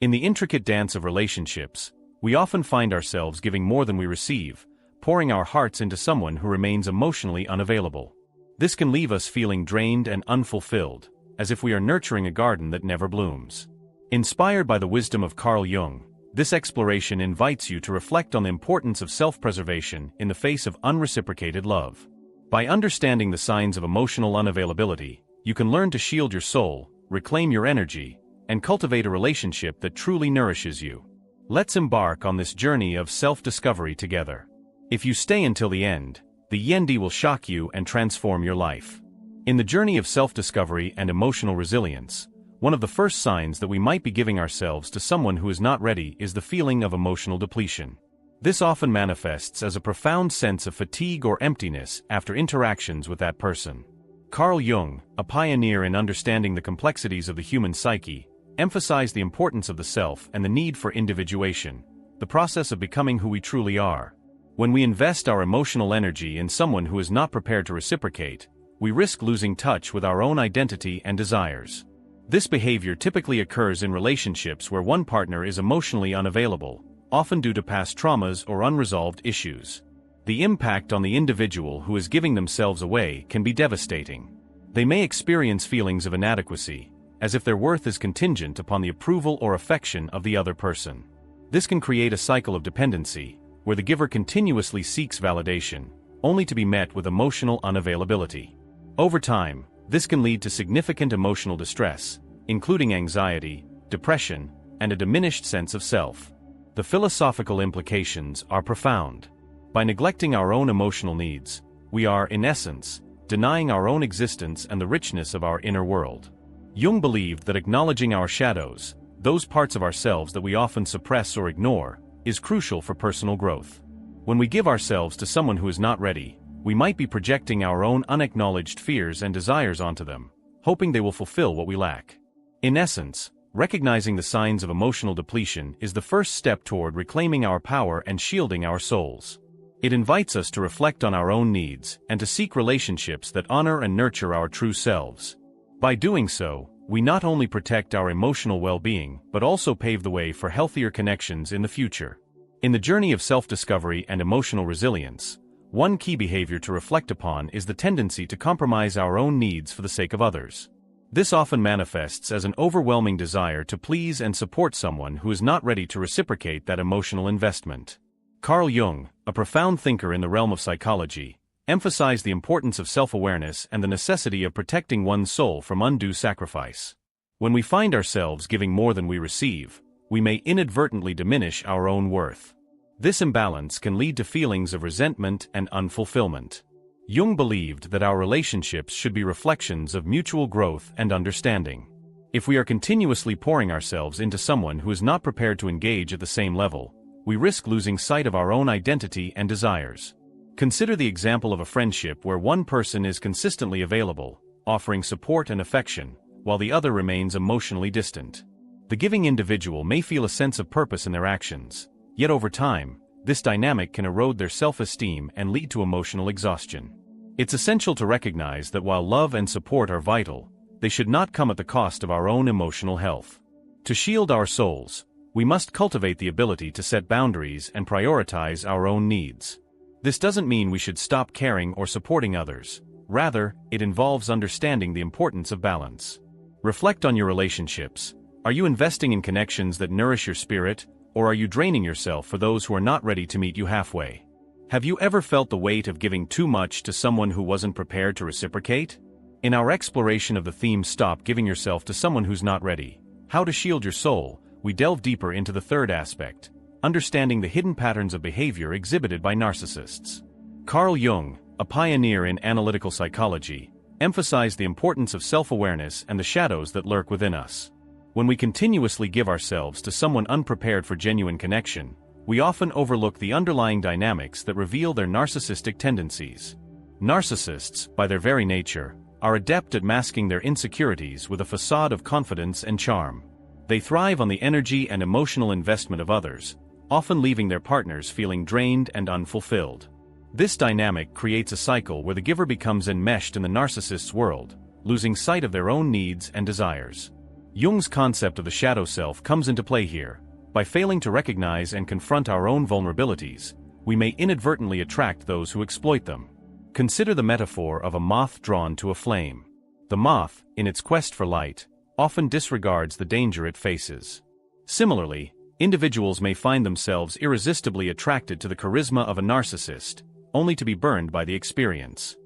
In the intricate dance of relationships, we often find ourselves giving more than we receive, pouring our hearts into someone who remains emotionally unavailable. This can leave us feeling drained and unfulfilled, as if we are nurturing a garden that never blooms. Inspired by the wisdom of Carl Jung, this exploration invites you to reflect on the importance of self-preservation in the face of unreciprocated love. By understanding the signs of emotional unavailability, you can learn to shield your soul, reclaim your energy, and cultivate a relationship that truly nourishes you. Let's embark on this journey of self-discovery together. If you stay until the end, the ENG will shock you and transform your life. In the journey of self-discovery and emotional resilience, one of the first signs that we might be giving ourselves to someone who is not ready is the feeling of emotional depletion. This often manifests as a profound sense of fatigue or emptiness after interactions with that person. Carl Jung, a pioneer in understanding the complexities of the human psyche, emphasized the importance of the self and the need for individuation, the process of becoming who we truly are. When we invest our emotional energy in someone who is not prepared to reciprocate, we risk losing touch with our own identity and desires. This behavior typically occurs in relationships where one partner is emotionally unavailable, often due to past traumas or unresolved issues. The impact on the individual who is giving themselves away can be devastating. They may experience feelings of inadequacy, as if their worth is contingent upon the approval or affection of the other person. This can create a cycle of dependency, where the giver continuously seeks validation, only to be met with emotional unavailability. Over time, this can lead to significant emotional distress, including anxiety, depression, and a diminished sense of self. The philosophical implications are profound. By neglecting our own emotional needs, we are, in essence, denying our own existence and the richness of our inner world. Jung believed that acknowledging our shadows, those parts of ourselves that we often suppress or ignore, is crucial for personal growth. When we give ourselves to someone who is not ready, we might be projecting our own unacknowledged fears and desires onto them, hoping they will fulfill what we lack. In essence, recognizing the signs of emotional depletion is the first step toward reclaiming our power and shielding our souls. It invites us to reflect on our own needs and to seek relationships that honor and nurture our true selves. By doing so, we not only protect our emotional well-being but also pave the way for healthier connections in the future. In the journey of self-discovery and emotional resilience, one key behavior to reflect upon is the tendency to compromise our own needs for the sake of others. This often manifests as an overwhelming desire to please and support someone who is not ready to reciprocate that emotional investment. Carl Jung, a profound thinker in the realm of psychology, emphasized the importance of self-awareness and the necessity of protecting one's soul from undue sacrifice. When we find ourselves giving more than we receive, we may inadvertently diminish our own worth. This imbalance can lead to feelings of resentment and unfulfillment. Jung believed that our relationships should be reflections of mutual growth and understanding. If we are continuously pouring ourselves into someone who is not prepared to engage at the same level, we risk losing sight of our own identity and desires. Consider the example of a friendship where one person is consistently available, offering support and affection, while the other remains emotionally distant. The giving individual may feel a sense of purpose in their actions, yet over time, this dynamic can erode their self-esteem and lead to emotional exhaustion. It's essential to recognize that while love and support are vital, they should not come at the cost of our own emotional health. To shield our souls, we must cultivate the ability to set boundaries and prioritize our own needs. This doesn't mean we should stop caring or supporting others. Rather, it involves understanding the importance of balance. Reflect on your relationships. Are you investing in connections that nourish your spirit, or are you draining yourself for those who are not ready to meet you halfway? Have you ever felt the weight of giving too much to someone who wasn't prepared to reciprocate? In our exploration of the theme "Stop Giving Yourself to Someone Who's Not Ready, How to Shield Your Soul," we delve deeper into the third aspect, understanding the hidden patterns of behavior exhibited by narcissists. Carl Jung, a pioneer in analytical psychology, emphasized the importance of self-awareness and the shadows that lurk within us. When we continuously give ourselves to someone unprepared for genuine connection, we often overlook the underlying dynamics that reveal their narcissistic tendencies. Narcissists, by their very nature, are adept at masking their insecurities with a facade of confidence and charm. They thrive on the energy and emotional investment of others, often leaving their partners feeling drained and unfulfilled. This dynamic creates a cycle where the giver becomes enmeshed in the narcissist's world, losing sight of their own needs and desires. Jung's concept of the shadow self comes into play here. By failing to recognize and confront our own vulnerabilities, we may inadvertently attract those who exploit them. Consider the metaphor of a moth drawn to a flame. The moth, in its quest for light, often disregards the danger it faces. Similarly, individuals may find themselves irresistibly attracted to the charisma of a narcissist, only to be burned by the experience.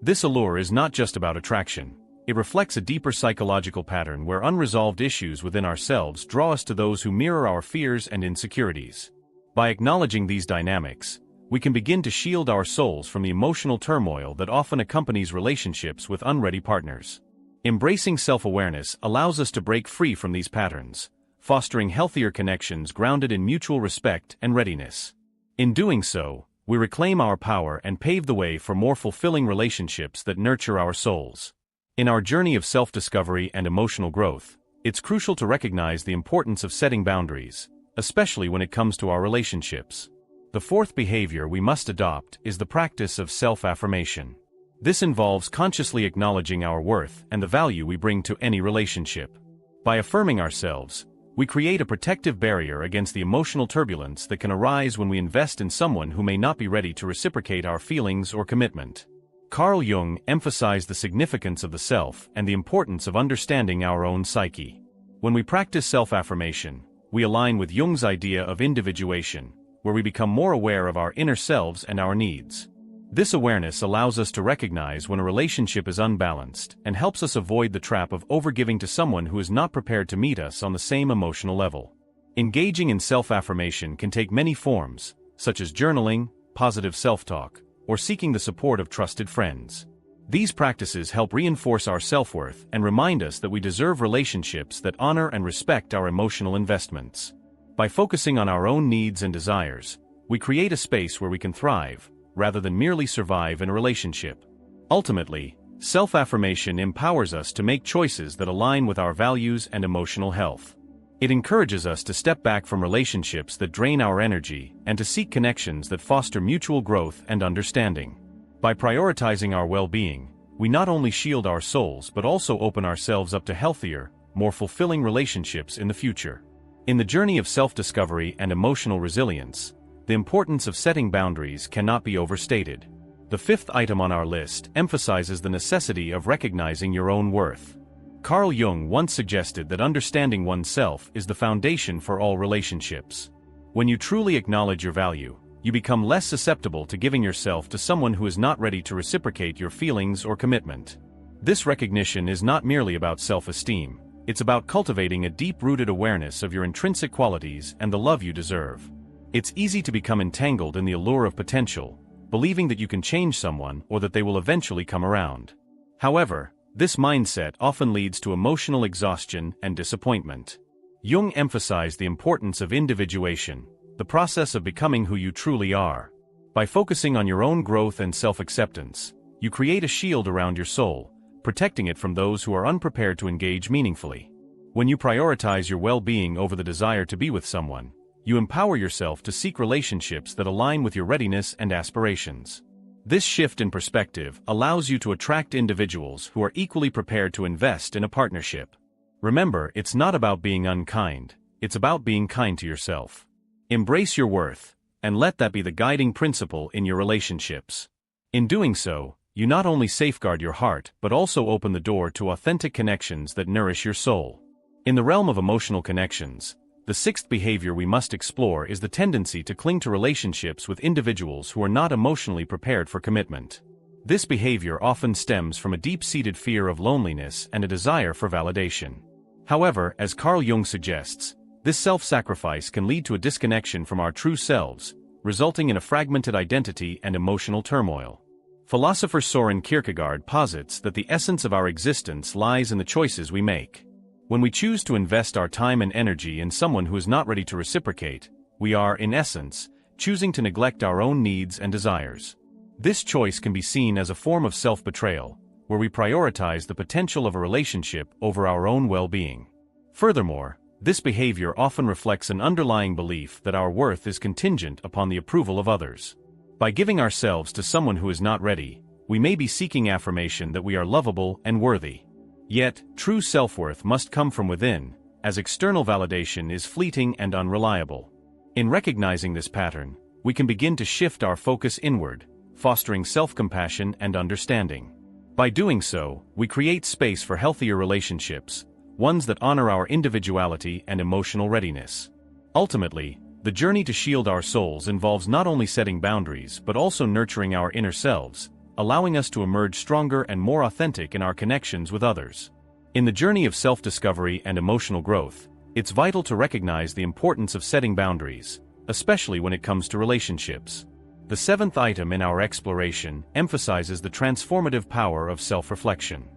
This allure is not just about attraction. It reflects a deeper psychological pattern where unresolved issues within ourselves draw us to those who mirror our fears and insecurities. By acknowledging these dynamics, we can begin to shield our souls from the emotional turmoil that often accompanies relationships with unready partners. Embracing self-awareness allows us to break free from these patterns, fostering healthier connections grounded in mutual respect and readiness. In doing so, we reclaim our power and pave the way for more fulfilling relationships that nurture our souls. In our journey of self-discovery and emotional growth, it's crucial to recognize the importance of setting boundaries, especially when it comes to our relationships. The fourth behavior we must adopt is the practice of self-affirmation. This involves consciously acknowledging our worth and the value we bring to any relationship. By affirming ourselves, we create a protective barrier against the emotional turbulence that can arise when we invest in someone who may not be ready to reciprocate our feelings or commitment. Carl Jung emphasized the significance of the self and the importance of understanding our own psyche. When we practice self-affirmation, we align with Jung's idea of individuation, where we become more aware of our inner selves and our needs. This awareness allows us to recognize when a relationship is unbalanced and helps us avoid the trap of overgiving to someone who is not prepared to meet us on the same emotional level. Engaging in self-affirmation can take many forms, such as journaling, positive self-talk, or seeking the support of trusted friends. These practices help reinforce our self-worth and remind us that we deserve relationships that honor and respect our emotional investments. By focusing on our own needs and desires, we create a space where we can thrive, rather than merely survive in a relationship. Ultimately, self-affirmation empowers us to make choices that align with our values and emotional health. It encourages us to step back from relationships that drain our energy and to seek connections that foster mutual growth and understanding. By prioritizing our well-being, we not only shield our souls but also open ourselves up to healthier, more fulfilling relationships in the future. In the journey of self-discovery and emotional resilience, the importance of setting boundaries cannot be overstated. The fifth item on our list emphasizes the necessity of recognizing your own worth. Carl Jung once suggested that understanding oneself is the foundation for all relationships. When you truly acknowledge your value, you become less susceptible to giving yourself to someone who is not ready to reciprocate your feelings or commitment. This recognition is not merely about self-esteem, it's about cultivating a deep-rooted awareness of your intrinsic qualities and the love you deserve. It's easy to become entangled in the allure of potential, believing that you can change someone or that they will eventually come around. However, this mindset often leads to emotional exhaustion and disappointment. Jung emphasized the importance of individuation, the process of becoming who you truly are. By focusing on your own growth and self-acceptance, you create a shield around your soul, protecting it from those who are unprepared to engage meaningfully. When you prioritize your well-being over the desire to be with someone, you empower yourself to seek relationships that align with your readiness and aspirations. This shift in perspective allows you to attract individuals who are equally prepared to invest in a partnership. Remember, it's not about being unkind, it's about being kind to yourself. Embrace your worth, and let that be the guiding principle in your relationships. In doing so, you not only safeguard your heart but also open the door to authentic connections that nourish your soul. In the realm of emotional connections, the sixth behavior we must explore is the tendency to cling to relationships with individuals who are not emotionally prepared for commitment. This behavior often stems from a deep-seated fear of loneliness and a desire for validation. However, as Carl Jung suggests, this self-sacrifice can lead to a disconnection from our true selves, resulting in a fragmented identity and emotional turmoil. Philosopher Søren Kierkegaard posits that the essence of our existence lies in the choices we make. When we choose to invest our time and energy in someone who is not ready to reciprocate, we are, in essence, choosing to neglect our own needs and desires. This choice can be seen as a form of self-betrayal, where we prioritize the potential of a relationship over our own well-being. Furthermore, this behavior often reflects an underlying belief that our worth is contingent upon the approval of others. By giving ourselves to someone who is not ready, we may be seeking affirmation that we are lovable and worthy. Yet, true self-worth must come from within, as external validation is fleeting and unreliable. In recognizing this pattern, we can begin to shift our focus inward, fostering self-compassion and understanding. By doing so, we create space for healthier relationships, ones that honor our individuality and emotional readiness. Ultimately, the journey to shield our souls involves not only setting boundaries but also nurturing our inner selves, allowing us to emerge stronger and more authentic in our connections with others. In the journey of self-discovery and emotional growth, it's vital to recognize the importance of setting boundaries, especially when it comes to relationships. The seventh item in our exploration emphasizes the transformative power of self-reflection.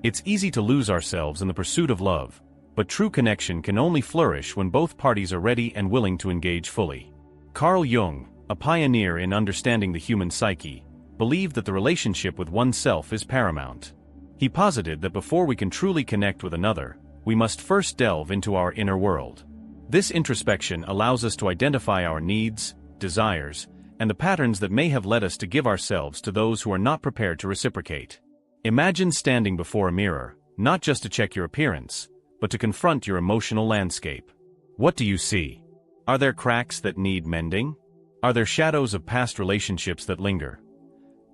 It's easy to lose ourselves in the pursuit of love, but true connection can only flourish when both parties are ready and willing to engage fully. Carl Jung, a pioneer in understanding the human psyche, believed that the relationship with oneself is paramount. He posited that before we can truly connect with another, we must first delve into our inner world. This introspection allows us to identify our needs, desires, and the patterns that may have led us to give ourselves to those who are not prepared to reciprocate. Imagine standing before a mirror, not just to check your appearance, but to confront your emotional landscape. What do you see? Are there cracks that need mending? Are there shadows of past relationships that linger?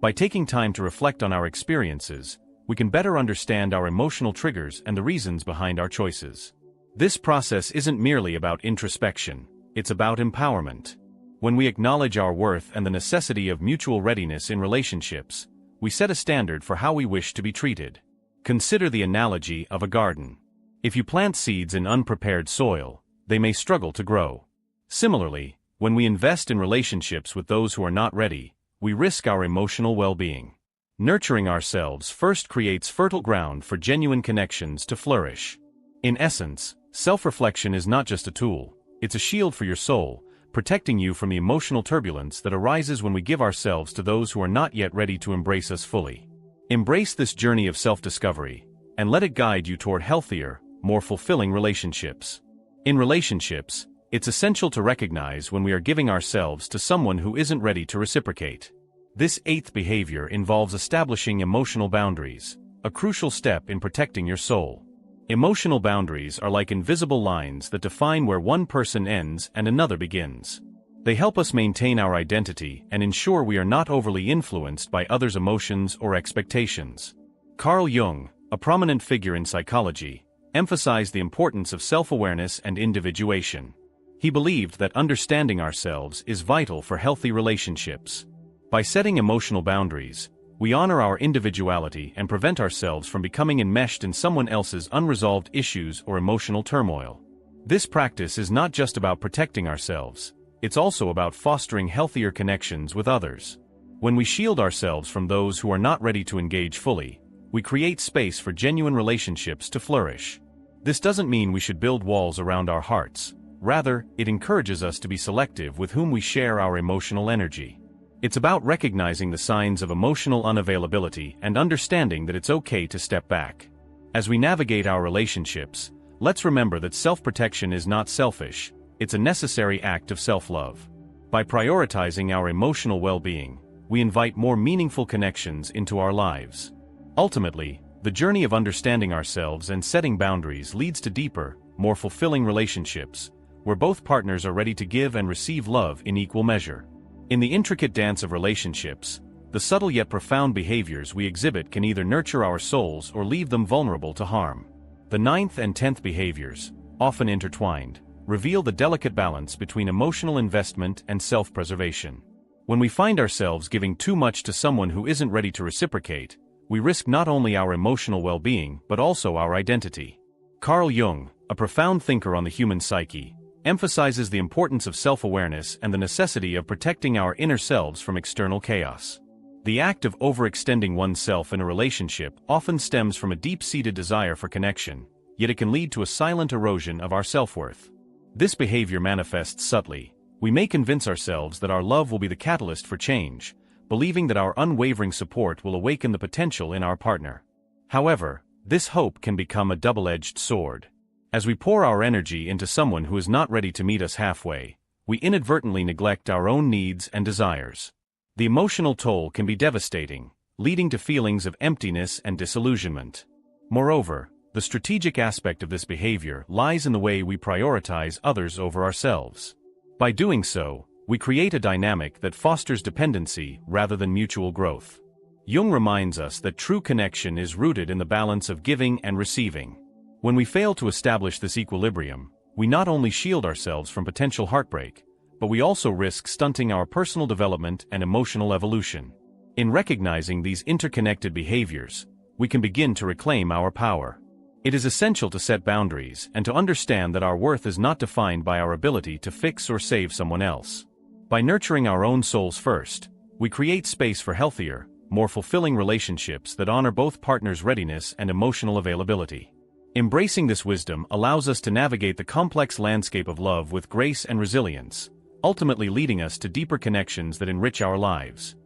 By taking time to reflect on our experiences, we can better understand our emotional triggers and the reasons behind our choices. This process isn't merely about introspection, it's about empowerment. When we acknowledge our worth and the necessity of mutual readiness in relationships, we set a standard for how we wish to be treated. Consider the analogy of a garden. If you plant seeds in unprepared soil, they may struggle to grow. Similarly, when we invest in relationships with those who are not ready, we risk our emotional well-being. Nurturing ourselves first creates fertile ground for genuine connections to flourish. In essence, self-reflection is not just a tool, it's a shield for your soul, protecting you from the emotional turbulence that arises when we give ourselves to those who are not yet ready to embrace us fully. Embrace this journey of self-discovery, and let it guide you toward healthier, more fulfilling relationships. In relationships, it's essential to recognize when we are giving ourselves to someone who isn't ready to reciprocate. This eighth behavior involves establishing emotional boundaries, a crucial step in protecting your soul. Emotional boundaries are like invisible lines that define where one person ends and another begins. They help us maintain our identity and ensure we are not overly influenced by others' emotions or expectations. Carl Jung, a prominent figure in psychology, emphasized the importance of self-awareness and individuation. He believed that understanding ourselves is vital for healthy relationships. By setting emotional boundaries, we honor our individuality and prevent ourselves from becoming enmeshed in someone else's unresolved issues or emotional turmoil. This practice is not just about protecting ourselves, it's also about fostering healthier connections with others. When we shield ourselves from those who are not ready to engage fully, we create space for genuine relationships to flourish. This doesn't mean we should build walls around our hearts. Rather, it encourages us to be selective with whom we share our emotional energy. It's about recognizing the signs of emotional unavailability and understanding that it's okay to step back. As we navigate our relationships, let's remember that self-protection is not selfish, it's a necessary act of self-love. By prioritizing our emotional well-being, we invite more meaningful connections into our lives. Ultimately, the journey of understanding ourselves and setting boundaries leads to deeper, more fulfilling relationships, where both partners are ready to give and receive love in equal measure. In the intricate dance of relationships, the subtle yet profound behaviors we exhibit can either nurture our souls or leave them vulnerable to harm. The ninth and 10th behaviors, often intertwined, reveal the delicate balance between emotional investment and self-preservation. When we find ourselves giving too much to someone who isn't ready to reciprocate, we risk not only our emotional well-being but also our identity. Carl Jung, a profound thinker on the human psyche, emphasizes the importance of self-awareness and the necessity of protecting our inner selves from external chaos. The act of overextending oneself in a relationship often stems from a deep-seated desire for connection, yet it can lead to a silent erosion of our self-worth. This behavior manifests subtly. We may convince ourselves that our love will be the catalyst for change, believing that our unwavering support will awaken the potential in our partner. However, this hope can become a double-edged sword. As we pour our energy into someone who is not ready to meet us halfway, we inadvertently neglect our own needs and desires. The emotional toll can be devastating, leading to feelings of emptiness and disillusionment. Moreover, the strategic aspect of this behavior lies in the way we prioritize others over ourselves. By doing so, we create a dynamic that fosters dependency rather than mutual growth. Jung reminds us that true connection is rooted in the balance of giving and receiving. When we fail to establish this equilibrium, we not only shield ourselves from potential heartbreak, but we also risk stunting our personal development and emotional evolution. In recognizing these interconnected behaviors, we can begin to reclaim our power. It is essential to set boundaries and to understand that our worth is not defined by our ability to fix or save someone else. By nurturing our own souls first, we create space for healthier, more fulfilling relationships that honor both partners' readiness and emotional availability. Embracing this wisdom allows us to navigate the complex landscape of love with grace and resilience, ultimately leading us to deeper connections that enrich our lives.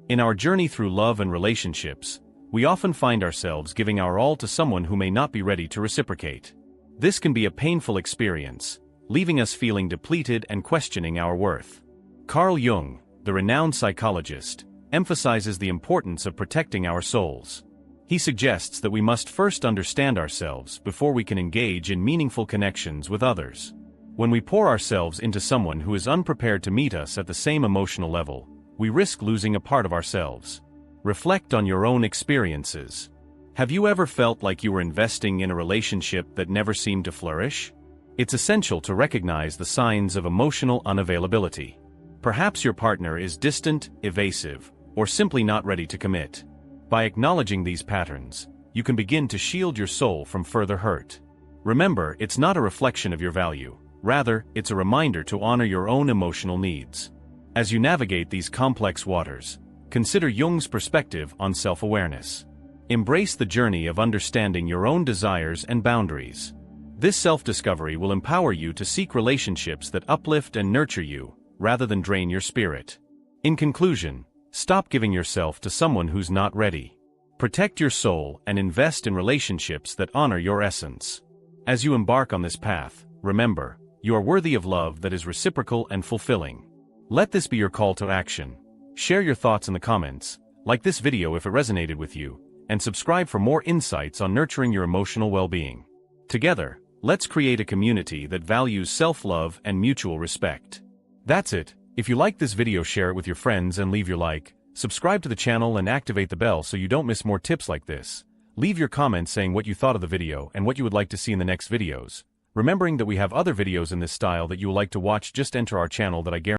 In our journey through love and relationships, we often find ourselves giving our all to someone who may not be ready to reciprocate. This can be a painful experience, leaving us feeling depleted and questioning our worth. Carl Jung, the renowned psychologist, emphasizes the importance of protecting our souls. He suggests that we must first understand ourselves before we can engage in meaningful connections with others. When we pour ourselves into someone who is unprepared to meet us at the same emotional level, we risk losing a part of ourselves. Reflect on your own experiences. Have you ever felt like you were investing in a relationship that never seemed to flourish? It's essential to recognize the signs of emotional unavailability. Perhaps your partner is distant, evasive, or simply not ready to commit. By acknowledging these patterns, you can begin to shield your soul from further hurt. Remember, it's not a reflection of your value. Rather, it's a reminder to honor your own emotional needs. As you navigate these complex waters, consider Jung's perspective on self-awareness. Embrace the journey of understanding your own desires and boundaries. This self-discovery will empower you to seek relationships that uplift and nurture you, rather than drain your spirit. In conclusion, stop giving yourself to someone who's not ready. Protect your soul and invest in relationships that honor your essence. As you embark on this path, remember, you are worthy of love that is reciprocal and fulfilling. Let this be your call to action. Share your thoughts in the comments, like this video if it resonated with you, and subscribe for more insights on nurturing your emotional well-being. Together, let's create a community that values self-love and mutual respect. That's it. If you like this video, share it with your friends and leave your like, subscribe to the channel and activate the bell so you don't miss more tips like this. Leave your comments saying what you thought of the video and what you would like to see in the next videos. Remembering that we have other videos in this style that you will like to watch, just enter our channel that I guarantee